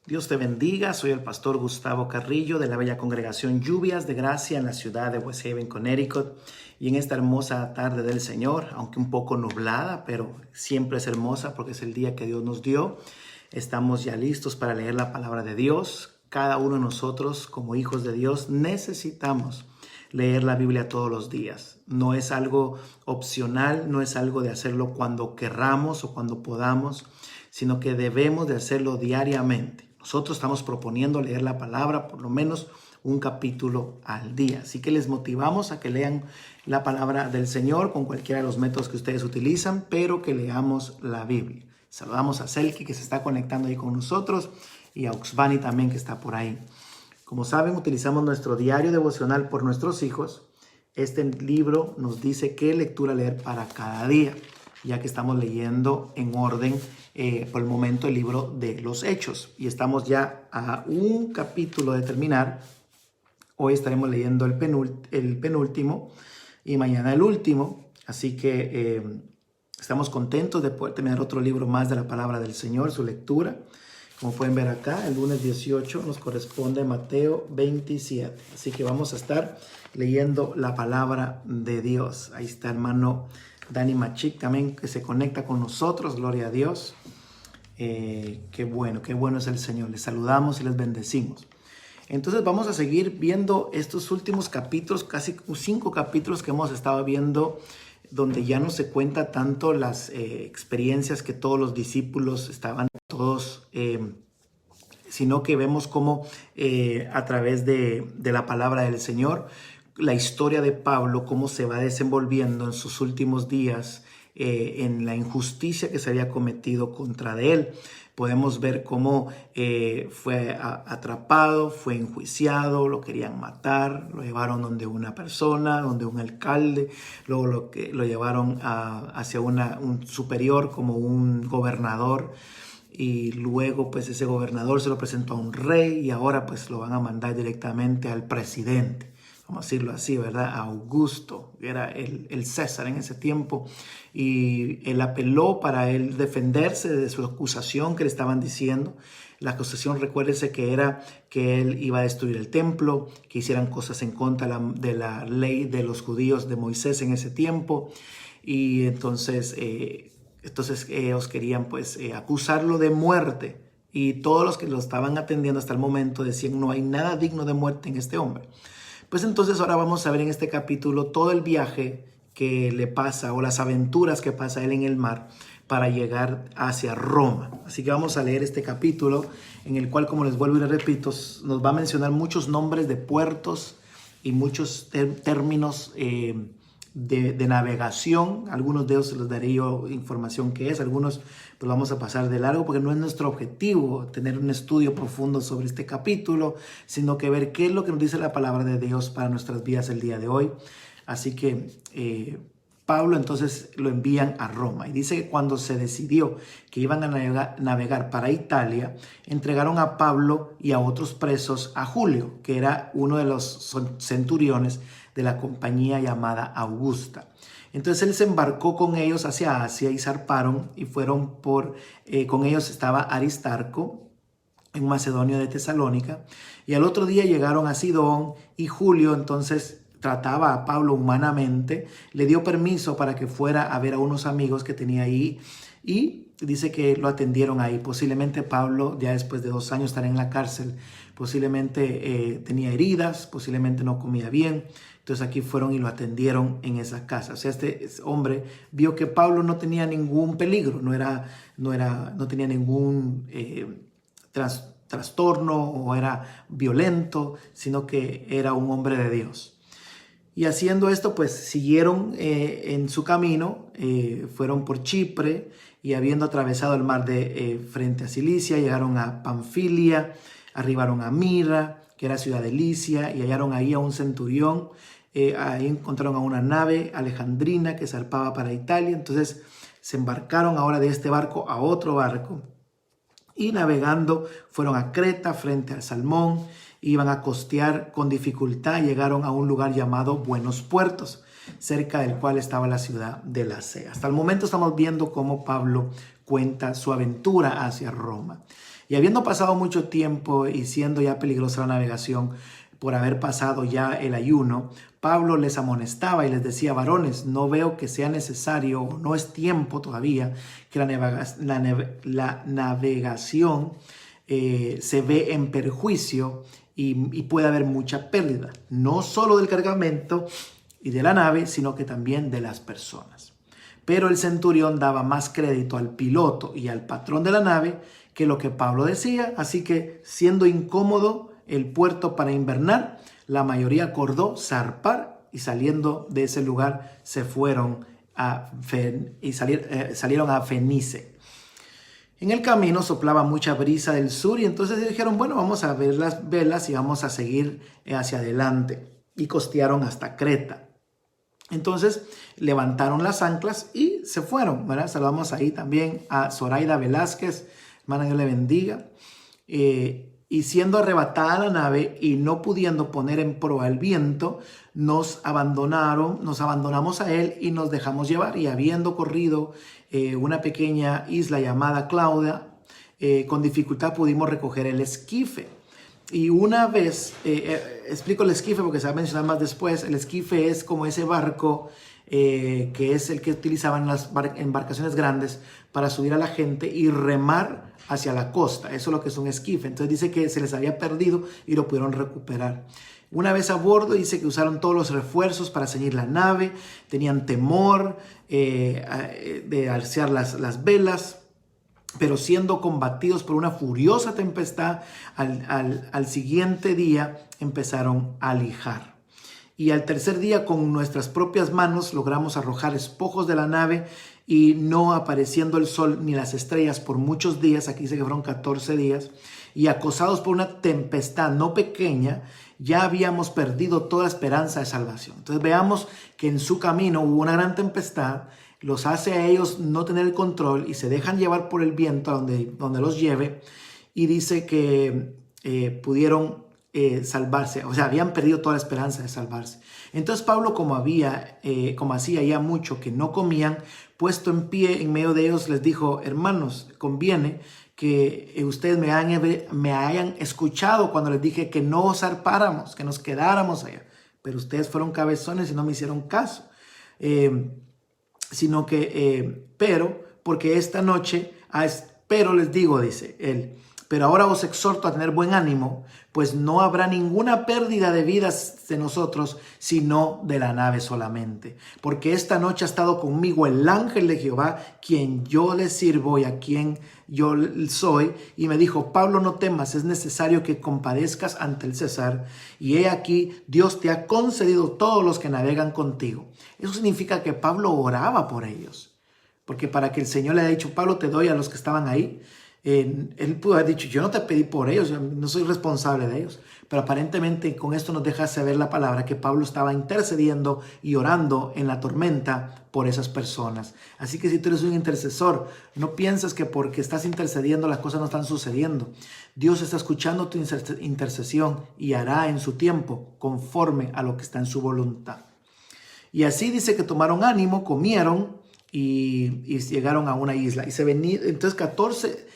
Dios te bendiga, soy el pastor Gustavo Carrillo de la bella congregación Lluvias de Gracia en la ciudad de West Haven, Connecticut. Y en esta hermosa tarde del Señor, aunque un poco nublada, pero siempre es hermosa porque es el día que Dios nos dio, estamos ya listos para leer la palabra de Dios. Cada uno de nosotros como hijos de Dios necesitamos leer la Biblia todos los días. No es algo opcional, no es algo de hacerlo cuando querramos o cuando podamos, sino que debemos de hacerlo diariamente. Nosotros estamos proponiendo leer la palabra por lo menos un capítulo al día. Así que les motivamos a que lean la palabra del Señor con cualquiera de los métodos que ustedes utilizan, pero que leamos la Biblia. Saludamos a Selki que se está conectando ahí con nosotros y a Oxbani también que está por ahí. Como saben, utilizamos nuestro diario devocional por nuestros hijos. Este libro nos dice qué lectura leer para cada día, ya que estamos leyendo en orden por el momento el libro de los Hechos. Y estamos ya a un capítulo de terminar. Hoy estaremos leyendo el penúltimo y mañana el último. Así que estamos contentos de poder terminar otro libro más de la palabra del Señor, su lectura. Como pueden ver acá, el lunes 18 nos corresponde Mateo 27. Así que vamos a estar leyendo la palabra de Dios. Ahí está hermano Dani Machik también que se conecta con nosotros. Gloria a Dios. Qué bueno es el Señor. Les saludamos y les bendecimos. Entonces vamos a seguir viendo estos últimos capítulos, casi 5 capítulos que hemos estado viendo, donde ya no se cuenta tanto las experiencias que todos los discípulos estaban todos, sino que vemos cómo a través de la palabra del Señor, la historia de Pablo, cómo se va desenvolviendo en sus últimos días en la injusticia que se había cometido contra de él. Podemos ver cómo fue atrapado, fue enjuiciado, lo querían matar, lo llevaron donde una persona, donde un alcalde, luego lo llevaron hacia un superior como un gobernador. Y luego pues ese gobernador se lo presentó a un rey y ahora pues lo van a mandar directamente al presidente. Vamos a decirlo así, ¿verdad? A Augusto, que era el César en ese tiempo. Y él apeló para él defenderse de su acusación que le estaban diciendo. La acusación, recuérdese que era que él iba a destruir el templo, que hicieran cosas en contra de la ley de los judíos de Moisés en ese tiempo. Y entonces ellos querían pues acusarlo de muerte. Y todos los que lo estaban atendiendo hasta el momento decían, no hay nada digno de muerte en este hombre. Pues entonces ahora vamos a ver en este capítulo todo el viaje que le pasa o las aventuras que pasa él en el mar para llegar hacia Roma. Así que vamos a leer este capítulo en el cual, como les vuelvo y les repito, nos va a mencionar muchos nombres de puertos y muchos términos de navegación. Algunos de ellos se los daré yo información que es, algunos pues vamos a pasar de largo porque no es nuestro objetivo tener un estudio profundo sobre este capítulo, sino que ver qué es lo que nos dice la palabra de Dios para nuestras vidas el día de hoy. Así que Pablo entonces lo envían a Roma y dice que cuando se decidió que iban a navegar para Italia, entregaron a Pablo y a otros presos a Julio, que era uno de los centuriones de la compañía llamada Augusta. Entonces él se embarcó con ellos hacia Asia y zarparon y fueron con ellos estaba Aristarco, un macedonio de Tesalónica, y al otro día llegaron a Sidón y Julio entonces trataba a Pablo humanamente, le dio permiso para que fuera a ver a unos amigos que tenía ahí y dice que lo atendieron ahí. Posiblemente Pablo, ya después de 2 años estar en la cárcel, posiblemente tenía heridas, posiblemente no comía bien. Entonces aquí fueron y lo atendieron en esa casa. O sea, este hombre vio que Pablo no tenía ningún peligro, no tenía ningún trastorno o era violento, sino que era un hombre de Dios. Y haciendo esto, pues siguieron en su camino, fueron por Chipre y habiendo atravesado el mar de frente a Cilicia, llegaron a Panfilia, arribaron a Mira, que era ciudad de Licia, y hallaron ahí a un centurión. Ahí encontraron a una nave alejandrina que zarpaba para Italia. Entonces se embarcaron ahora de este barco a otro barco y navegando fueron a Creta frente al Salmón. Iban a costear con dificultad, llegaron a un lugar llamado Buenos Puertos, cerca del cual estaba la ciudad de Lasea. Hasta el momento estamos viendo cómo Pablo cuenta su aventura hacia Roma. Y habiendo pasado mucho tiempo y siendo ya peligrosa la navegación por haber pasado ya el ayuno, Pablo les amonestaba y les decía: varones, no veo que sea necesario, no es tiempo todavía, que la navegación se ve en perjuicio y puede haber mucha pérdida, no solo del cargamento y de la nave, sino que también de las personas. Pero el centurión daba más crédito al piloto y al patrón de la nave que lo que Pablo decía, así que, siendo incómodo el puerto para invernar, la mayoría acordó zarpar y saliendo de ese lugar se fueron salieron a Fenice. En el camino soplaba mucha brisa del sur y entonces dijeron: bueno, vamos a ver las velas y vamos a seguir hacia adelante. Y costearon hasta Creta. Entonces levantaron las anclas y se fueron, ¿verdad? Saludamos ahí también a Zoraida Velázquez, hermana, Dios le bendiga. Y siendo arrebatada la nave y no pudiendo poner en proa el viento, nos abandonamos a él y nos dejamos llevar. Y habiendo corrido una pequeña isla llamada Claudia, con dificultad pudimos recoger el esquife. Y una vez, explico el esquife porque se va a mencionar más después. El esquife es como ese barco que es el que utilizaban las embarcaciones grandes para subir a la gente y remar hacia la costa. Eso es lo que es un esquife. Entonces dice que se les había perdido y lo pudieron recuperar. Una vez a bordo, dice que usaron todos los refuerzos para ceñir la nave. Tenían temor de alzar las velas, pero siendo combatidos por una furiosa tempestad, al siguiente día empezaron a lijar. Y al tercer día, con nuestras propias manos, logramos arrojar despojos de la nave, y no apareciendo el sol ni las estrellas por muchos días, aquí dice que fueron 14 días, y acosados por una tempestad no pequeña, ya habíamos perdido toda esperanza de salvación. Entonces veamos que en su camino hubo una gran tempestad, los hace a ellos no tener el control y se dejan llevar por el viento a donde los lleve, y dice que pudieron salvarse, o sea, habían perdido toda la esperanza de salvarse. Entonces Pablo, como hacía ya mucho que no comían, puesto en pie en medio de ellos, les dijo: hermanos, conviene que ustedes me hayan escuchado cuando les dije que no zarpáramos, que nos quedáramos allá, pero ustedes fueron cabezones y no me hicieron caso. Pero porque esta noche, pero les digo, dice él, pero ahora os exhorto a tener buen ánimo, pues no habrá ninguna pérdida de vidas de nosotros, sino de la nave solamente. Porque esta noche ha estado conmigo el ángel de Jehová, quien yo le sirvo y a quien yo soy, y me dijo: Pablo, no temas, es necesario que compadezcas ante el César, y he aquí, Dios te ha concedido todos los que navegan contigo. Eso significa que Pablo oraba por ellos, porque para que el Señor le haya dicho: Pablo, te doy a los que estaban ahí, él pudo haber dicho: yo no te pedí por ellos, yo no soy responsable de ellos. Pero aparentemente con esto nos deja saber la palabra que Pablo estaba intercediendo y orando en la tormenta por esas personas. Así que si tú eres un intercesor, no pienses que porque estás intercediendo las cosas no están sucediendo. Dios está escuchando tu intercesión y hará en su tiempo conforme a lo que está en su voluntad. Y así dice que tomaron ánimo, comieron y llegaron a una isla. Y se venía, entonces 14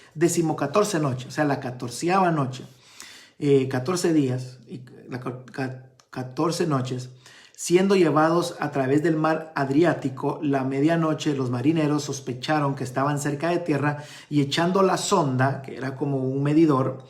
noches, o sea, la 14ª noche, 14 días, y 14 noches, siendo llevados a través del mar Adriático. La medianoche los marineros sospecharon que estaban cerca de tierra, y echando la sonda, que era como un medidor,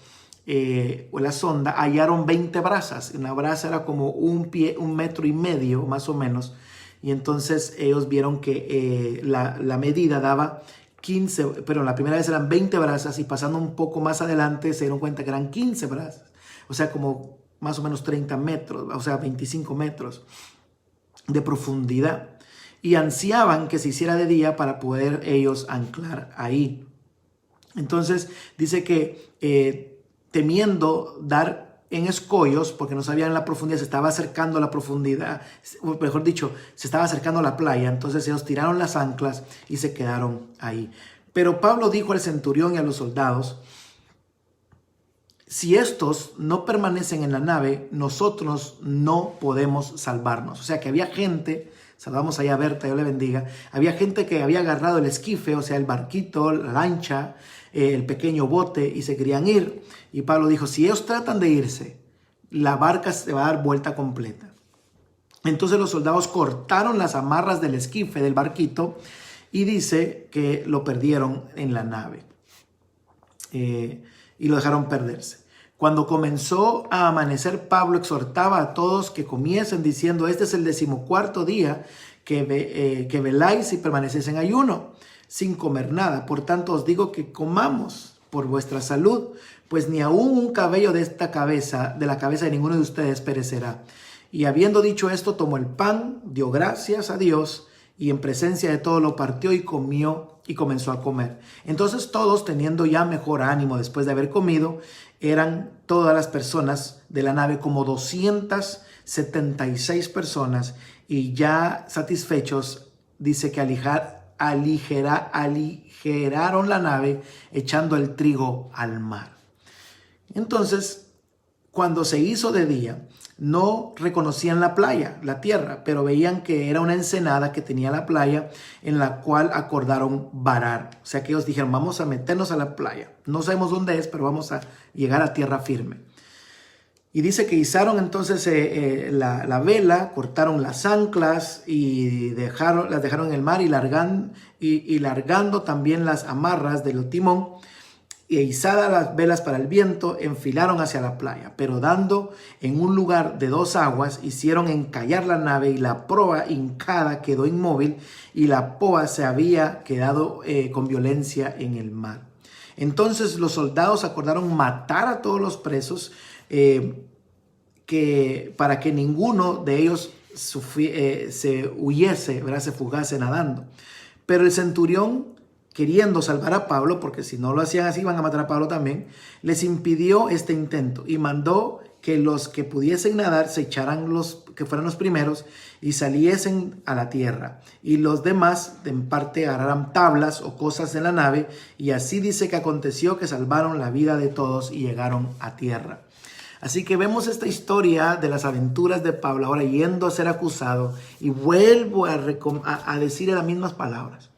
o la sonda, hallaron 20 brazas. Una braza era como 1,5 metros más o menos. Y entonces ellos vieron que la medida daba 15, pero la primera vez eran 20 brazas, y pasando un poco más adelante se dieron cuenta que eran 15 brazas. O sea, como más o menos 30 metros, o sea, 25 metros de profundidad. Y ansiaban que se hiciera de día para poder ellos anclar ahí. Entonces dice que temiendo dar en escollos, porque no sabían la profundidad, se estaba acercando a la profundidad, o mejor dicho, se estaba acercando a la playa. Entonces ellos tiraron las anclas y se quedaron ahí. Pero Pablo dijo al centurión y a los soldados: si estos no permanecen en la nave, nosotros no podemos salvarnos. O sea que había gente saludamos allá a Berta, Dios le bendiga. Había gente que había agarrado el esquife, o sea, el barquito, la lancha, el pequeño bote, y se querían ir. Y Pablo dijo, si ellos tratan de irse, la barca se va a dar vuelta completa. Entonces los soldados cortaron las amarras del esquife, del barquito, y dice que lo perdieron en la nave. Y lo dejaron perderse. Cuando comenzó a amanecer, Pablo exhortaba a todos que comiesen diciendo, este es el 14º día que veláis y permanecéis en ayuno, sin comer nada. Por tanto os digo que comamos por vuestra salud, pues ni aún un cabello de la cabeza de ninguno de ustedes perecerá. Y habiendo dicho esto, tomó el pan, dio gracias a Dios, y en presencia de todos lo partió y comió y comenzó a comer. Entonces todos, teniendo ya mejor ánimo después de haber comido, eran todas las personas de la nave como 276 personas, y ya satisfechos, dice que aligeraron la nave echando el trigo al mar. Entonces, cuando se hizo de día, no reconocían la playa, la tierra, pero veían que era una ensenada que tenía la playa, en la cual acordaron varar. O sea que ellos dijeron, vamos a meternos a la playa. No sabemos dónde es, pero vamos a llegar a tierra firme. Y dice que izaron entonces la vela, cortaron las anclas y las dejaron en el mar, y largando también las amarras del timón, y izadas las velas para el viento, enfilaron hacia la playa, pero dando en un lugar de 2 aguas, hicieron encallar la nave, y la proa hincada quedó inmóvil, y la popa se había quedado con violencia en el mar. Entonces los soldados acordaron matar a todos los presos, para que ninguno de ellos se huyese, ¿verdad? Se fugase nadando. Pero el centurión, queriendo salvar a Pablo, porque si no lo hacían así iban a matar a Pablo también, les impidió este intento y mandó que los que pudiesen nadar se echaran que fueran los primeros y saliesen a la tierra, y los demás en parte agarraran tablas o cosas de la nave, y así dice que aconteció que salvaron la vida de todos y llegaron a tierra. Así que vemos esta historia de las aventuras de Pablo, ahora yendo a ser acusado, y vuelvo a decir las mismas palabras.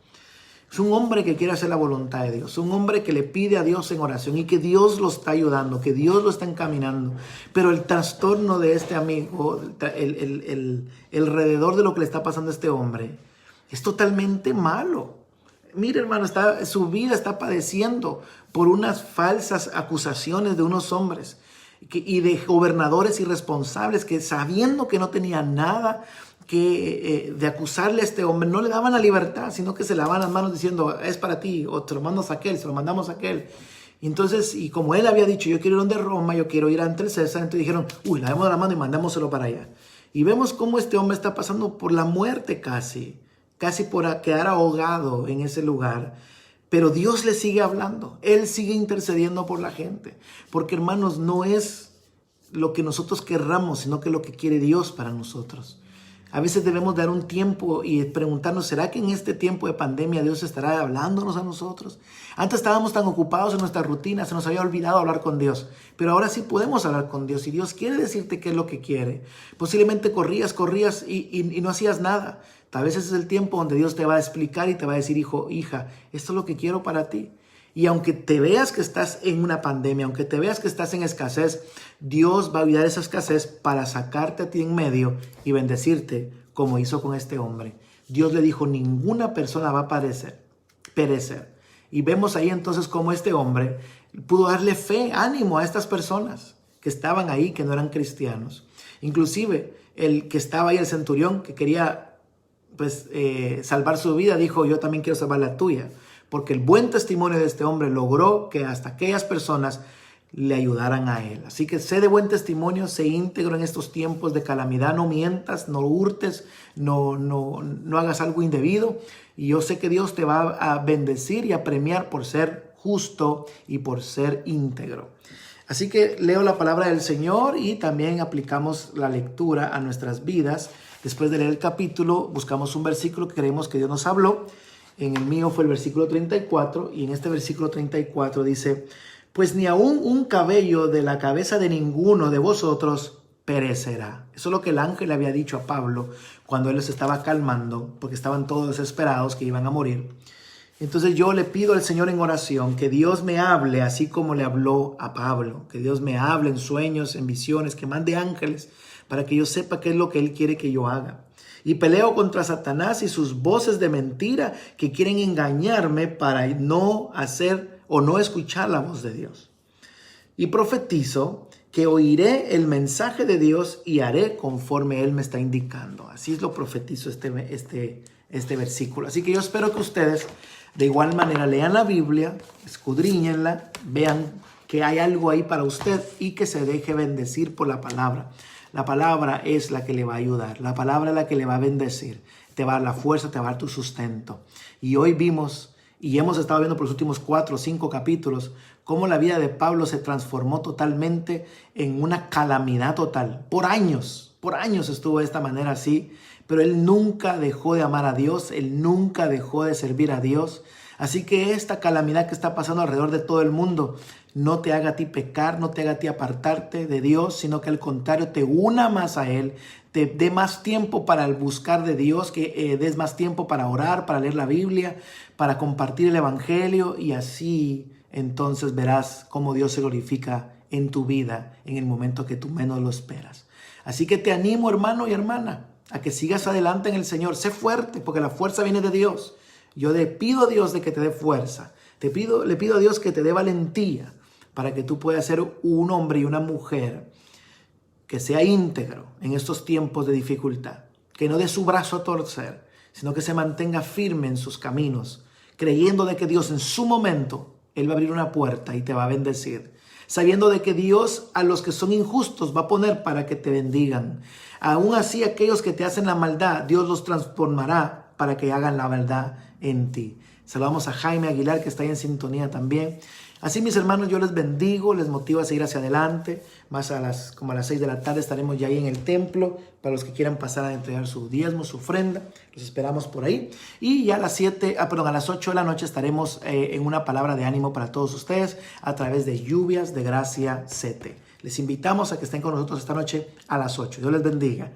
Es un hombre que quiere hacer la voluntad de Dios, un hombre que le pide a Dios en oración y que Dios lo está ayudando, que Dios lo está encaminando. Pero el trastorno de este amigo, el alrededor de lo que le está pasando a este hombre, es totalmente malo. Mire, hermano, su vida está padeciendo por unas falsas acusaciones de unos hombres y de gobernadores irresponsables que, sabiendo que no tenían nada de acusarle a este hombre, no le daban la libertad, sino que se lavaban las manos diciendo, es para ti, o te lo mandas a aquel, se lo mandamos a aquel. Y entonces, y como él había dicho, yo quiero ir donde Roma, yo quiero ir ante el César, entonces dijeron, lavemos la mano y mandámoselo para allá. Y vemos cómo este hombre está pasando por la muerte casi por quedar ahogado en ese lugar. Pero Dios le sigue hablando, Él sigue intercediendo por la gente, porque, hermanos, no es lo que nosotros querramos, sino que lo que quiere Dios para nosotros. A veces debemos dar un tiempo y preguntarnos, ¿será que en este tiempo de pandemia Dios estará hablándonos a nosotros? Antes estábamos tan ocupados en nuestra rutina, se nos había olvidado hablar con Dios. Pero ahora sí podemos hablar con Dios, y Dios quiere decirte qué es lo que quiere. Posiblemente corrías y no hacías nada. Tal vez ese es el tiempo donde Dios te va a explicar y te va a decir, hijo, hija, esto es lo que quiero para ti. Y aunque te veas que estás en una pandemia, aunque te veas que estás en escasez, Dios va a olvidar esa escasez para sacarte a ti en medio y bendecirte como hizo con este hombre. Dios le dijo, ninguna persona va a perecer. Y vemos ahí entonces cómo este hombre pudo darle fe, ánimo a estas personas que estaban ahí, que no eran cristianos. Inclusive el que estaba ahí, el centurión, que quería salvar su vida, dijo, yo también quiero salvar la tuya. Porque el buen testimonio de este hombre logró que hasta aquellas personas le ayudaran a él. Así que sé de buen testimonio, sé íntegro en estos tiempos de calamidad, no mientas, no hurtes, no hagas algo indebido. Y yo sé que Dios te va a bendecir y a premiar por ser justo y por ser íntegro. Así que leo la palabra del Señor y también aplicamos la lectura a nuestras vidas. Después de leer el capítulo, buscamos un versículo que creemos que Dios nos habló. En el mío fue el versículo 34, y en este versículo 34 dice, pues ni aún un cabello de la cabeza de ninguno de vosotros perecerá. Eso es lo que el ángel le había dicho a Pablo cuando él los estaba calmando, porque estaban todos desesperados que iban a morir. Entonces yo le pido al Señor en oración que Dios me hable así como le habló a Pablo, que Dios me hable en sueños, en visiones, que mande ángeles para que yo sepa qué es lo que Él quiere que yo haga. Y peleo contra Satanás y sus voces de mentira que quieren engañarme para no hacer o no escuchar la voz de Dios. Y profetizo que oiré el mensaje de Dios y haré conforme Él me está indicando. Así es lo profetizo este versículo. Así que yo espero que ustedes de igual manera lean la Biblia, escudriñenla, vean que hay algo ahí para usted y que se deje bendecir por la palabra. La palabra es la que le va a ayudar, la palabra es la que le va a bendecir, te va a dar la fuerza, te va a dar tu sustento. Y hoy vimos y hemos estado viendo por los últimos 4 o 5 capítulos cómo la vida de Pablo se transformó totalmente en una calamidad total. Por años estuvo de esta manera así, pero él nunca dejó de amar a Dios, él nunca dejó de servir a Dios. Así que esta calamidad que está pasando alrededor de todo el mundo no te haga a ti pecar, no te haga a ti apartarte de Dios, sino que al contrario te una más a Él, te dé más tiempo para el buscar de Dios, que des más tiempo para orar, para leer la Biblia, para compartir el Evangelio, y así entonces verás cómo Dios se glorifica en tu vida en el momento que tú menos lo esperas. Así que te animo, hermano y hermana, a que sigas adelante en el Señor. Sé fuerte, porque la fuerza viene de Dios. Yo le pido a Dios de que te dé fuerza. Le pido a Dios que te dé valentía para que tú puedas ser un hombre y una mujer que sea íntegro en estos tiempos de dificultad. Que no dé su brazo a torcer, sino que se mantenga firme en sus caminos, creyendo de que Dios en su momento, Él va a abrir una puerta y te va a bendecir. Sabiendo de que Dios a los que son injustos va a poner para que te bendigan. Aún así, aquellos que te hacen la maldad, Dios los transformará para que hagan la verdad en ti. Saludamos a Jaime Aguilar, que está ahí en sintonía también. Así, mis hermanos, yo les bendigo, les motivo a seguir hacia adelante. Como a las 6 de la tarde estaremos ya ahí en el templo para los que quieran pasar a entregar su diezmo, su ofrenda. Los esperamos por ahí. Y ya a las 8 de la noche estaremos en una palabra de ánimo para todos ustedes a través de Lluvias de Gracia CT. Les invitamos a que estén con nosotros esta noche a las 8. Dios les bendiga.